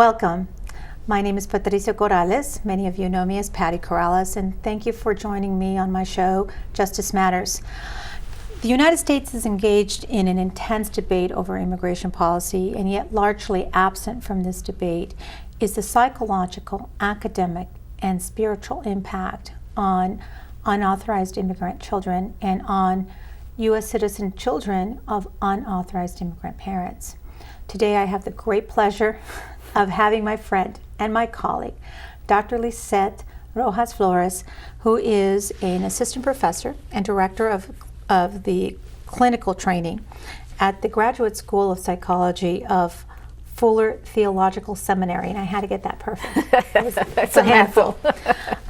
Welcome. My name is Patricia Corrales. Many of you know me as Patty Corrales, and thank you for joining me on my show, Justice Matters. The United States is engaged in an intense debate over immigration policy, and yet largely absent from this debate is the psychological, academic, and spiritual impact on unauthorized immigrant children and on U.S. citizen children of unauthorized immigrant parents. Today I have the great pleasure of having my friend and my colleague, Dr. Lisseth Rojas-Flores, who is an assistant professor and director of the clinical training at the Graduate School of Psychology of Fuller Theological Seminary, and I had to get that perfect. It's a handful.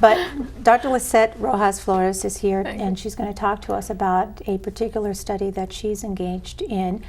But Dr. Lisseth Rojas-Flores is here, and she's going to talk to us about a particular study that she's engaged in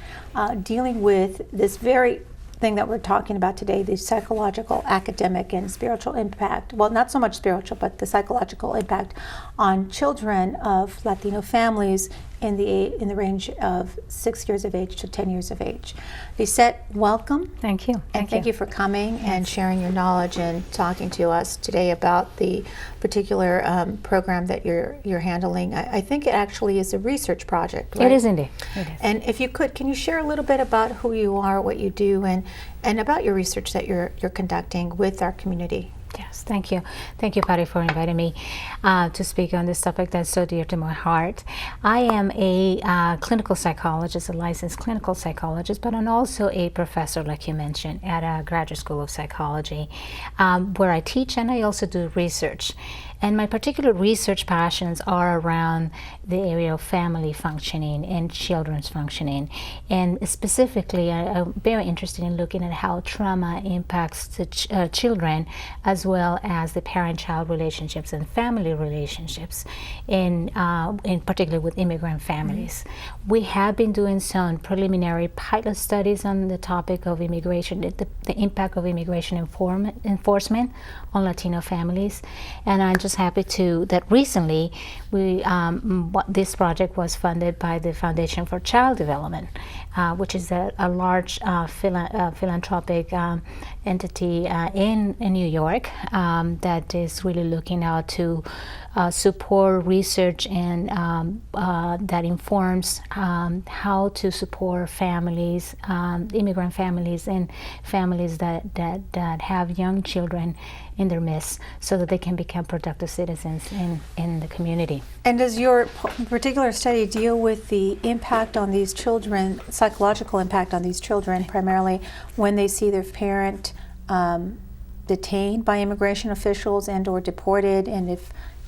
dealing with this very thing that we're talking about today, the psychological, academic, and spiritual impact. Well, not so much spiritual, but the psychological impact on children of Latino families in the range of 6 years of age to 10 years of age. Lisseth, welcome. Thank you. And thank you for coming and sharing your knowledge and talking to us today about the particular program that you're handling. I think it actually is a research project, right? It is indeed. It is. And if you could, can you share a little bit about who you are, what you do, and about your research that you're conducting with our community? Yes, thank you. Thank you, Patty, for inviting me to speak on this topic that's so dear to my heart. I am a clinical psychologist, a licensed clinical psychologist, but I'm also a professor, like you mentioned, at a Graduate School of Psychology, where I teach and I also do research. And my particular research passions are around the area of family functioning and children's functioning. And specifically, I'm very interested in looking at how trauma impacts the children, as well as the parent-child relationships and family relationships, in particular with immigrant families. Mm-hmm. We have been doing some preliminary pilot studies on the topic of immigration, the impact of immigration enforcement on Latino families. And I'm just happy that recently this project was funded by the Foundation for Child Development, which is a large philanthropic entity in New York that is really looking out to support research and that informs how to support families, immigrant families, and families that have young children in their midst, so that they can become productive citizens in the community. And does your particular study deal with the impact on these children, psychological impact on these children, primarily when they see their parent detained by immigration officials and or deported,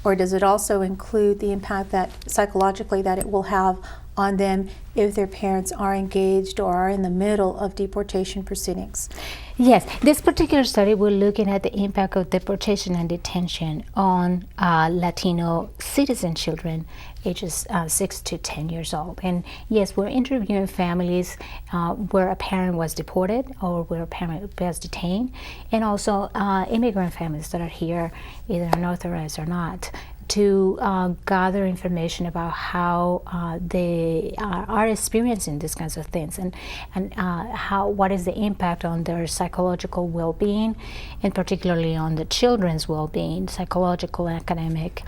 or does it also include the impact that psychologically that it will have on them if their parents are engaged or are in the middle of deportation proceedings? Yes, this particular study, we're looking at the impact of deportation and detention on Latino citizen children ages 6 to 10 years old. And yes, we're interviewing families where a parent was deported or where a parent was detained, and also immigrant families that are here, either unauthorized or not, to gather information about how they are experiencing these kinds of things, and what is the impact on their psychological well-being, and particularly on the children's well-being, psychological and academic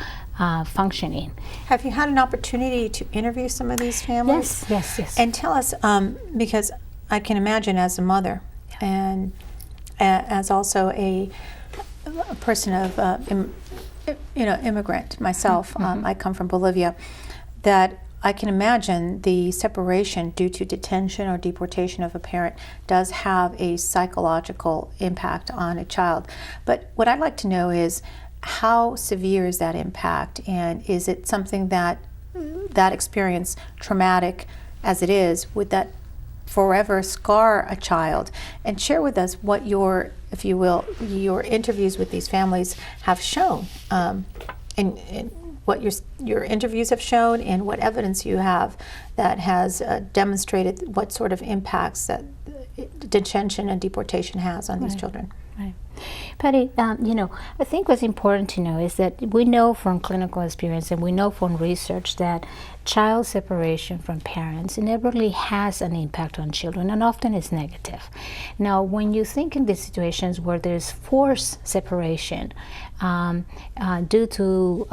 functioning. Have you had an opportunity to interview some of these families? Yes. And tell us, because I can imagine as a mother and as also a person of immigrant myself, I come from Bolivia, that I can imagine the separation due to detention or deportation of a parent does have a psychological impact on a child. But what I'd like to know is, how severe is that impact, and is it something that experience, traumatic as it is, would that forever scar a child? And share with us what your interviews with these families have shown, and what your interviews have shown, and what evidence you have that has demonstrated what sort of impacts that detention and deportation has on these children. Right. Patty, I think what's important to know is that we know from clinical experience and we know from research that child separation from parents inevitably has an impact on children, and often is negative. Now, when you think in these situations where there's forced separation due to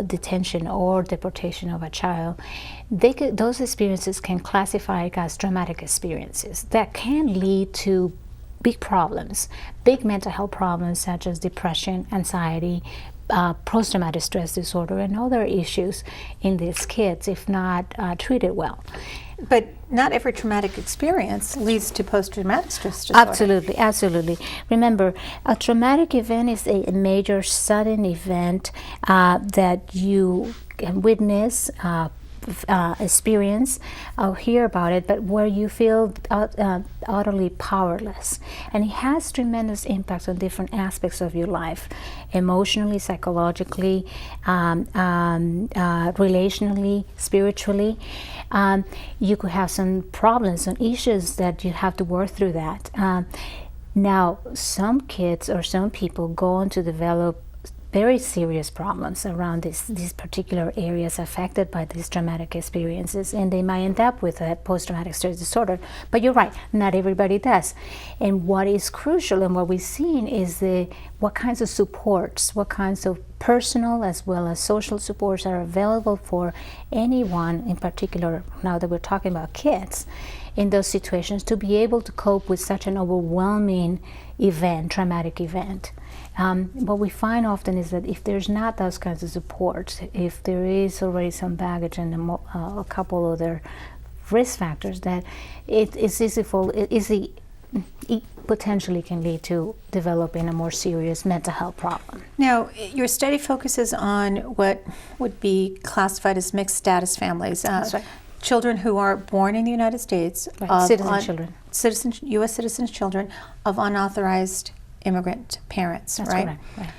detention or deportation of a child, those experiences can classify as traumatic experiences that can lead to big problems, big mental health problems such as depression, anxiety, post-traumatic stress disorder, and other issues in these kids if not treated well. But not every traumatic experience leads to post-traumatic stress disorder. Absolutely, absolutely. Remember, a traumatic event is a major sudden event that you can witness, experience, or hear about it, but where you feel utterly powerless. And it has tremendous impacts on different aspects of your life, emotionally, psychologically, relationally, spiritually. You could have some problems, some issues that you have to work through that. Now, some kids or some people go on to develop very serious problems around these particular areas affected by these traumatic experiences, and they might end up with a post-traumatic stress disorder. But you're right, not everybody does. And what is crucial and what we've seen is what kinds of supports, what kinds of personal as well as social supports are available for anyone, in particular, now that we're talking about kids, in those situations to be able to cope with such an overwhelming event, traumatic event. What we find often is that if there's not those kinds of supports, if there is already some baggage and a couple other risk factors, that it potentially can lead to developing a more serious mental health problem. Now, your study focuses on what would be classified as mixed status families. That's right. Children who are born in the United States, right. Children. U.S. citizens children of unauthorized immigrant parents, That's right? Correct. Right.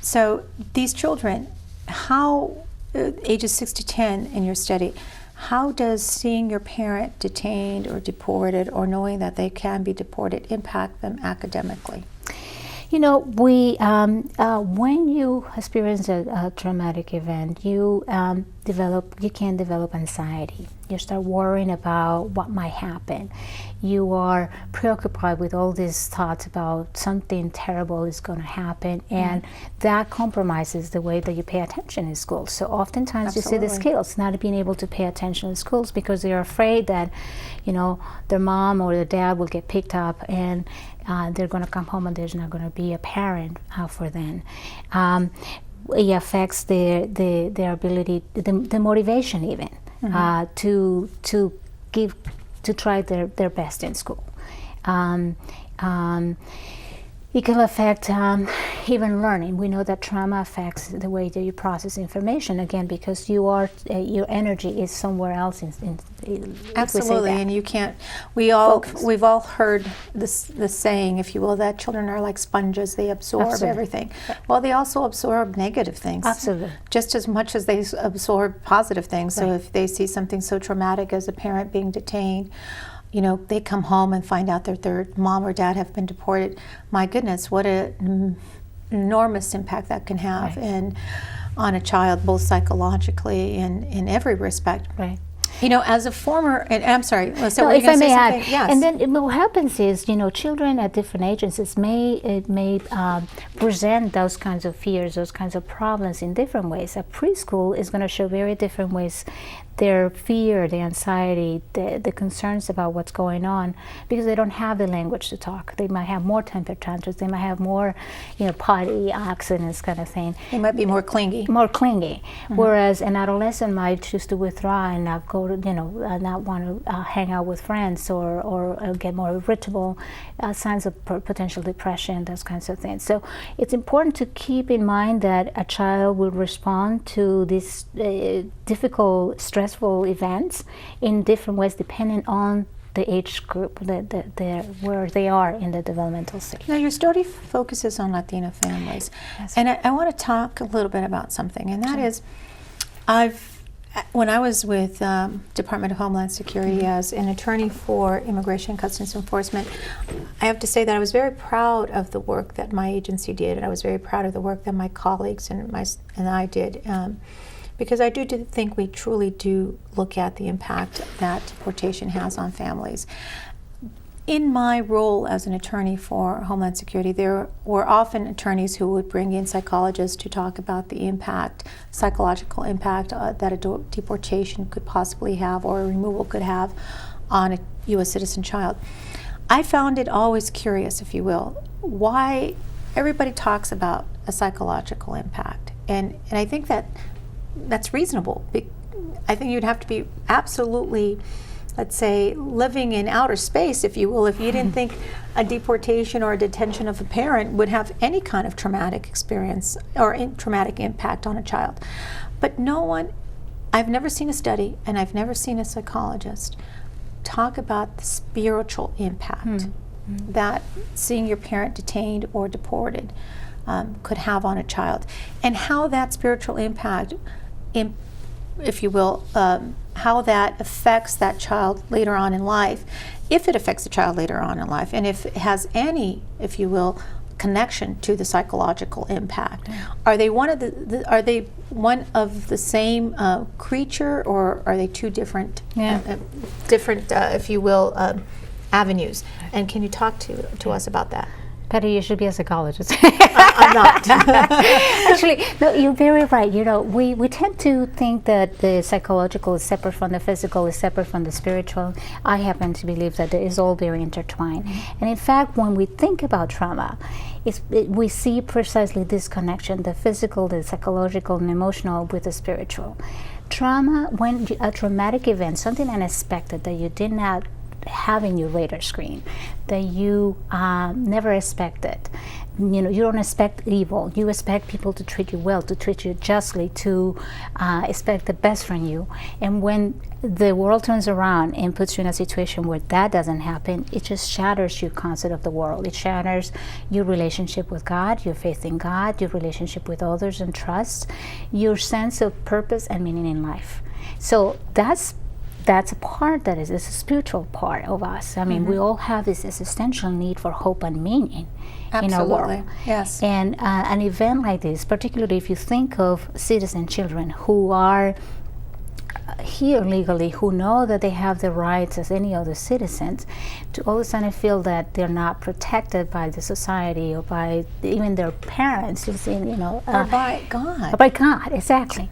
So these children, how, ages 6 to 10 in your study, how does seeing your parent detained or deported or knowing that they can be deported impact them academically? When you experience a traumatic event, you can develop anxiety. You start worrying about what might happen. You are preoccupied with all these thoughts about something terrible is going to happen, and that compromises the way that you pay attention in school. So oftentimes you see the kids not being able to pay attention in schools because they're afraid that, their mom or their dad will get picked up and they're going to come home and there's not going to be a parent for them. It affects their ability, the motivation even, to try their best in school. It can affect even learning. We know that trauma affects the way that you process information, again, because your energy is somewhere else. Absolutely, and you can't. We've all heard this saying, if you will, that children are like sponges; they absorb Absolutely. everything. Well, they also absorb negative things, Absolutely, just as much as they absorb positive things. So Right. if they see something so traumatic as a parent being detained, they come home and find out that their mom or dad have been deported. My goodness, what an enormous impact that can have Right. on a child, both psychologically and in every respect. right. As a former, and I'm sorry, so No, if I may add, yes. and then what happens is, children at different ages may present those kinds of fears, those kinds of problems in different ways. A preschool is going to show very different ways their fear, the anxiety, the concerns about what's going on, because they don't have the language to talk. They might have more temper tantrums. They might have more, potty accidents, kind of thing. They might be more clingy. Whereas an adolescent might choose to withdraw and not go to, not want to hang out with friends or get more irritable, signs of potential depression, those kinds of things. So it's important to keep in mind that a child will respond to these difficult, stressful events in different ways depending on the age group where they are in the developmental stage. Now, your study focuses on Latino families, Yes. and I want to talk a little bit about something, and that is, I've When I was with Department of Homeland Security as an attorney for Immigration and Customs Enforcement, I have to say that I was very proud of the work that my agency did, and I was very proud of the work that my colleagues and I did, because I do think we truly do look at the impact that deportation has on families. In my role as an attorney for Homeland Security, there were often attorneys who would bring in psychologists to talk about the impact, psychological impact that a deportation could possibly have, or a removal could have, on a U.S. citizen child. I found it always curious, if you will, why everybody talks about a psychological impact. And I think that's reasonable. I think you'd have to be absolutely, let's say, living in outer space, if you will, if you didn't think a deportation or a detention of a parent would have any kind of traumatic experience or traumatic impact on a child. But no one, I've never seen a study, and I've never seen a psychologist talk about the spiritual impact that seeing your parent detained or deported could have on a child, and how that spiritual impact, if you will, how that affects that child later on in life, if it affects the child later on in life, and if it has any, if you will, connection to the psychological impact. Are they one of the same creature, or are they two different, if you will, avenues? And can you talk to us about that? Patty, you should be a psychologist. I'm not. Actually, no, you're very right. You know, we tend to think that the psychological is separate from the physical, is separate from the spiritual. I happen to believe that it is all very intertwined. And in fact, when we think about trauma, we see precisely this connection, the physical, the psychological, and emotional with the spiritual. Trauma, when a traumatic event, something unexpected that you did not have in your radar screen, that you never expected. You know, you don't expect evil. You expect people to treat you well, to treat you justly, to expect the best from you. And when the world turns around and puts you in a situation where that doesn't happen, it just shatters your concept of the world. It shatters your relationship with God, your faith in God, your relationship with others and trust, your sense of purpose and meaning in life. So that's a part that is a spiritual part of us. I mean, we all have this existential need for hope and meaning in our world. Yes. And an event like this, particularly if you think of citizen children who are here legally, who know that they have the rights as any other citizens, to all of a sudden feel that they're not protected by the society or by even their parents, or by God. Or by God, exactly.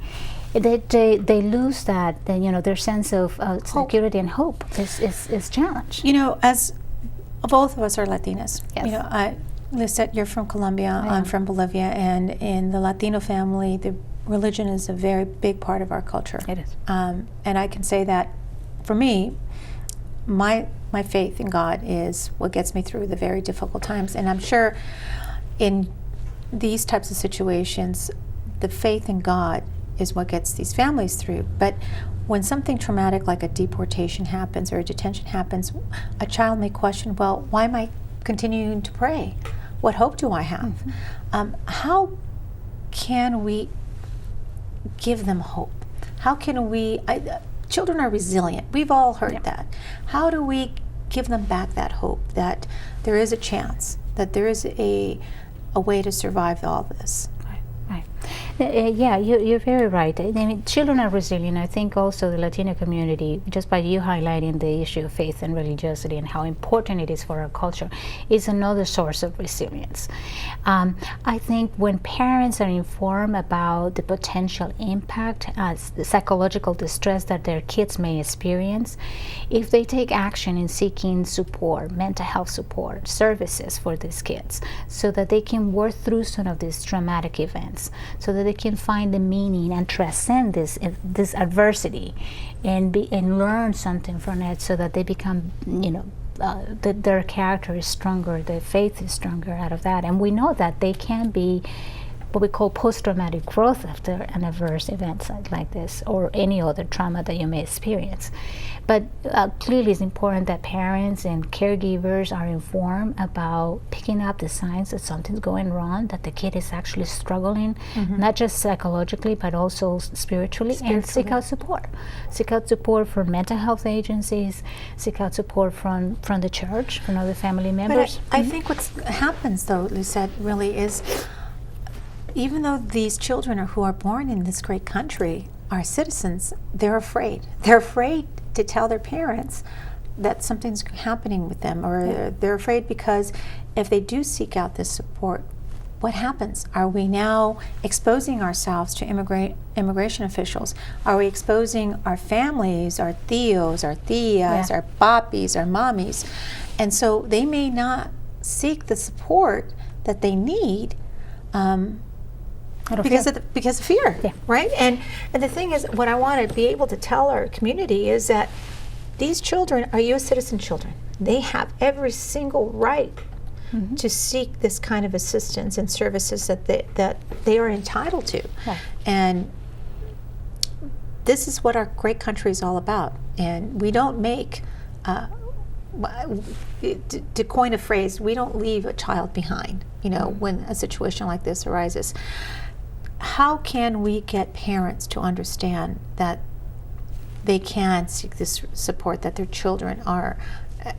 They lose that, their sense of security and hope is challenged. You know, as both of us are Latinas. Yes. You know, Lisseth, you're from Colombia, I'm from Bolivia, and in the Latino family, the religion is a very big part of our culture. It is. And I can say that for me, my faith in God is what gets me through the very difficult times. And I'm sure in these types of situations, the faith in God is what gets these families through. But when something traumatic like a deportation happens or a detention happens, a child may question, well, why am I continuing to pray? What hope do I have? How can we give them hope? How can we, children are resilient. We've all heard that. How do we give them back that hope that there is a chance, that there is a way to survive all this? Yeah, you're very right. I mean, children are resilient. I think also the Latino community, just by you highlighting the issue of faith and religiosity and how important it is for our culture, is another source of resilience. I think when parents are informed about the potential impact, the psychological distress that their kids may experience, if they take action in seeking support, mental health support, services for these kids, so that they can work through some of these traumatic events, so that they can find the meaning and transcend this adversity and learn something from it, so that they become, that their character is stronger, their faith is stronger out of that. And we know that they can be what we call post-traumatic growth after an adverse event like this or any other trauma that you may experience. But clearly it's important that parents and caregivers are informed about picking up the signs that something's going wrong, that the kid is actually struggling, not just psychologically, but also spiritually, and seek out support. Seek out support from mental health agencies, seek out support from the church, from other family members. But I think what happens, though, Lisseth, really is, even though these children who are born in this great country are citizens, they're afraid. They're afraid to tell their parents that something's happening with them, or they're afraid because if they do seek out this support, what happens? Are we now exposing ourselves to immigration officials? Are we exposing our families, our tios, our tias, our papis, our mommies? And so they may not seek the support that they need because of fear, right? And the thing is, what I want to be able to tell our community is that these children are U.S. citizen children. They have every single right to seek this kind of assistance and services that they are entitled to. And this is what our great country is all about. And we don't make, to coin a phrase, we don't leave a child behind, when a situation like this arises. How can we get parents to understand that they can seek this support, that their children are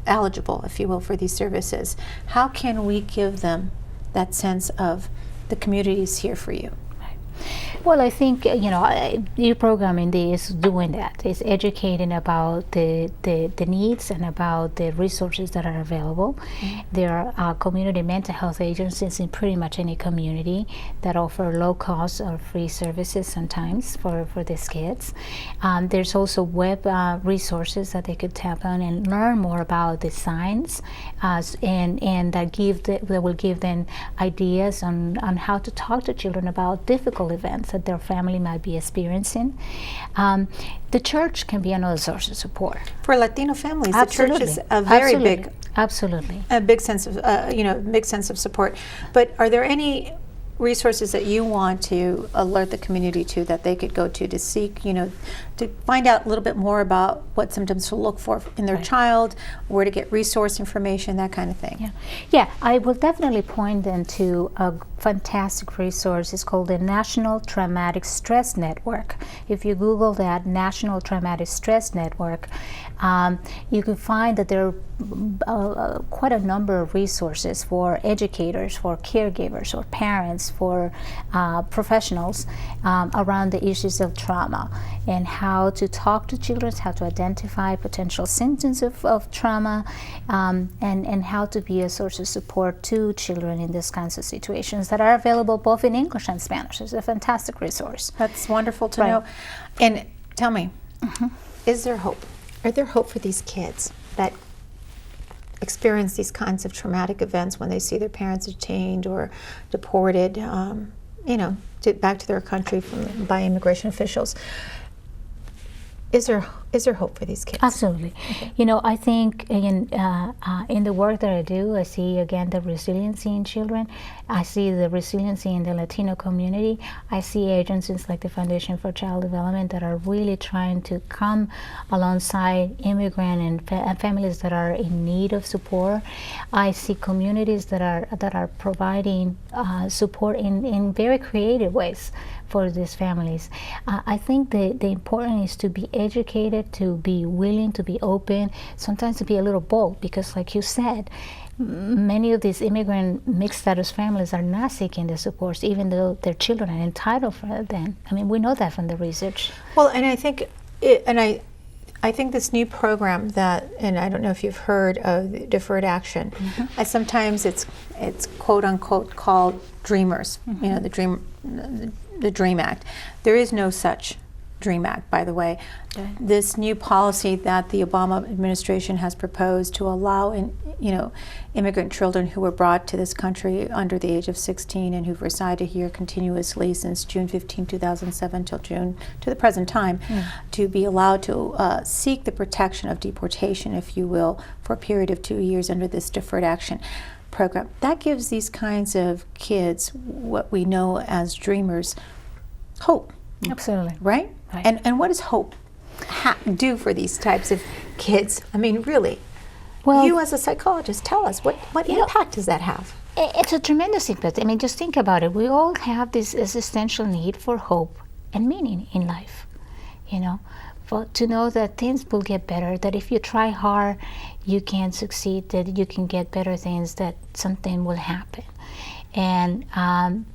eligible, if you will, for these services? How can we give them that sense of the community is here for you? Well, I think, your program indeed is doing that. It's educating about the needs and about the resources that are available. There are community mental health agencies in pretty much any community that offer low cost or free services sometimes for these kids. There's also web resources that they could tap on and learn more about the signs and that will give them ideas on how to talk to children about difficult events that their family might be experiencing. The church can be another source of support for Latino families. The church is a very big, a big sense of big sense of support. But are there any resources that you want to alert the community to that they could go to seek, to find out a little bit more about what symptoms to look for in their child, where to get resource information, that kind of thing? Yeah, I will definitely point them to a fantastic resource. It's called the National Traumatic Stress Network. If you Google that, National Traumatic Stress Network, you can find that there are quite a number of resources for educators, for caregivers, or parents, for professionals around the issues of trauma and how to talk to children, how to identify potential symptoms of trauma, and how to be a source of support to children in these kinds of situations that are available both in English and Spanish. It's a fantastic resource. That's wonderful to know. And tell me, is there hope? Are there hope for these kids that experience these kinds of traumatic events when they see their parents detained or deported, back to their country by immigration officials? Is there hope for these kids? Absolutely. Okay. I think in the work that I do, I see again the resiliency in children. I see the resiliency in the Latino community. I see agencies like the Foundation for Child Development that are really trying to come alongside immigrant and families that are in need of support. I see communities that are providing support in very creative ways for these families. I think the important is to be educated, to be willing, to be open, sometimes to be a little bold, because like you said, many of these immigrant mixed status families are not seeking the supports, even though their children are entitled for them. I mean, we know that from the research. Well, and I think, I think this new program and I don't know if you've heard of Deferred Action. Sometimes it's quote unquote called Dreamers. The Dream Act. There is no such Dream Act, by the way. This new policy that the Obama administration has proposed to allow immigrant children who were brought to this country under the age of 16 and who've resided here continuously since June 15, 2007 till June to the present time, to be allowed to seek the protection of deportation, if you will, for a period of 2 years under this deferred action. program. That gives these kinds of kids, what we know as dreamers, hope. Absolutely. Right? Right. And what does hope do for these types of kids? I mean, really, Well, you as a psychologist, tell us, what impact does that have? it's a tremendous impact. I mean, just think about it. We all have this existential need for hope and meaning in life, you know, to know that things will get better, that if you try hard, you can succeed, that you can get better things, that something will happen. And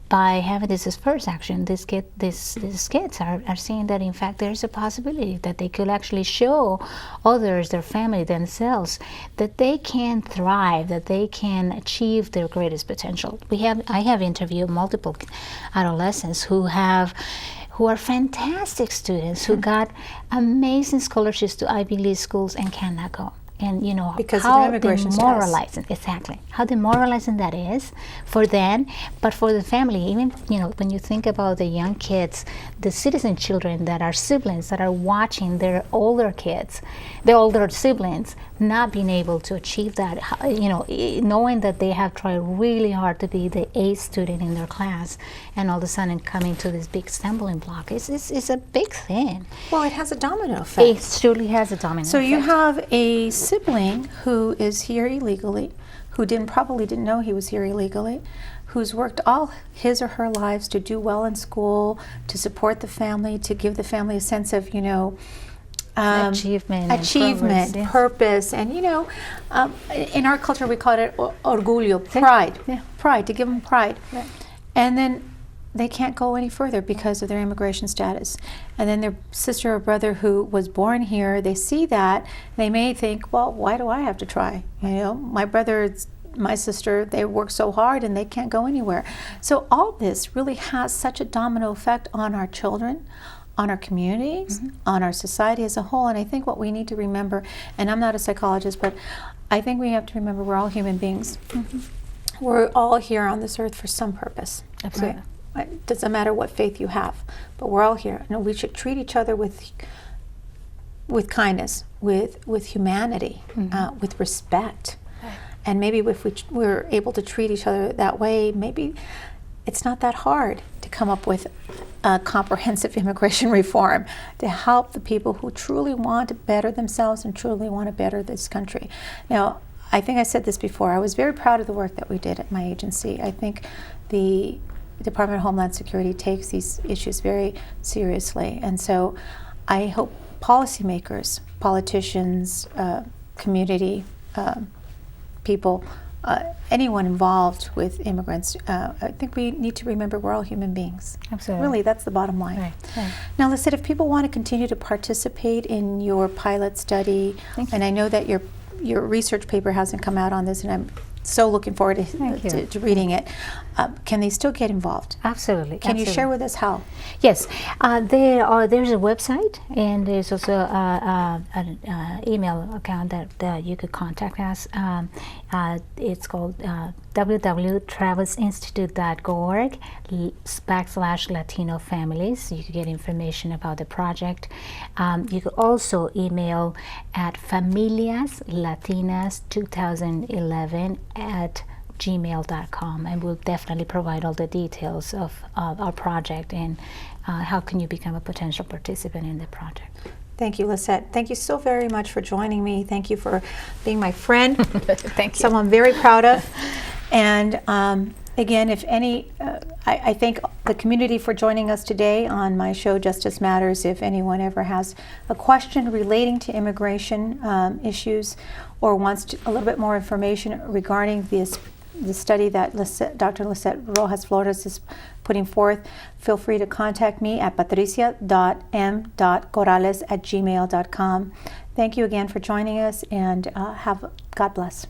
by having this as first action, these kids are seeing that in fact there's a possibility that they could actually show others, their family, themselves, that they can thrive, that they can achieve their greatest potential. I have interviewed multiple adolescents who are fantastic students, who got amazing scholarships to Ivy League schools and cannot go. And you know because of how the immigration demoralizing, exactly, how demoralizing that is for them, but for the family. Even, you know, when you think about the young kids, the citizen children that are siblings that are watching their older kids, their older siblings, not being able to achieve that, you know, knowing that they have tried really hard to be the A student in their class, and all of a sudden coming to this big stumbling block, it's a big thing. Well, it has a domino effect. It surely has a domino So effect. you have a sibling who is here illegally, who probably didn't know he was here illegally, who's worked all his or her lives to do well in school, to support the family, to give the family a sense of, you know, achievement, progress, purpose, and you know, in our culture we call it orgullo, pride, pride, to give them pride. Right. And then they can't go any further because of their immigration status. And then their sister or brother who was born here, they see that, they may think, well, why do I have to try? You know, my brother, my sister, they work so hard and they can't go anywhere. So all this really has such a domino effect on our children, on our communities, on our society as a whole. And I think what we need to remember, and I'm not a psychologist, but I think we have to remember we're all human beings. We're all here on this earth for some purpose. Absolutely. Right? It doesn't matter what faith you have, but we're all here. And we should treat each other with kindness, with humanity, with respect. Right. And maybe if we're able to treat each other that way, maybe it's not that hard to come up with a comprehensive immigration reform to help the people who truly want to better themselves and truly want to better this country. Now, I think I said this before, I was very proud of the work that we did at my agency. I think the Department of Homeland Security takes these issues very seriously. And so I hope policymakers, politicians, community people, anyone involved with immigrants, I think we need to remember we're all human beings. Absolutely. Really, that's the bottom line. Right, right. Now, Lisseth, if people want to continue to participate in your pilot study, and I know that your research paper hasn't come out on this, and I'm so looking forward to reading it. Can they still get involved? Absolutely. Can you share with us how? Yes, there's a website, and there's also an email account that you could contact us. It's called www.travelsinstitute.org/Latino families. You could get information about the project. You could also email at familiaslatinas2011@gmail.com, and we'll definitely provide all the details of our project and how can you become a potential participant in the project. Thank you, Lisseth. Thank you so very much for joining me. Thank you for being my friend. Thank you. Someone I'm very proud of. And again, if any, I thank the community for joining us today on my show, Justice Matters. If anyone ever has a question relating to immigration issues or wants a little bit more information regarding the study that Dr. Lisseth Rojas-Flores is putting forth, feel free to contact me at patricia.m.corrales@gmail.com. Thank you again for joining us, and God bless.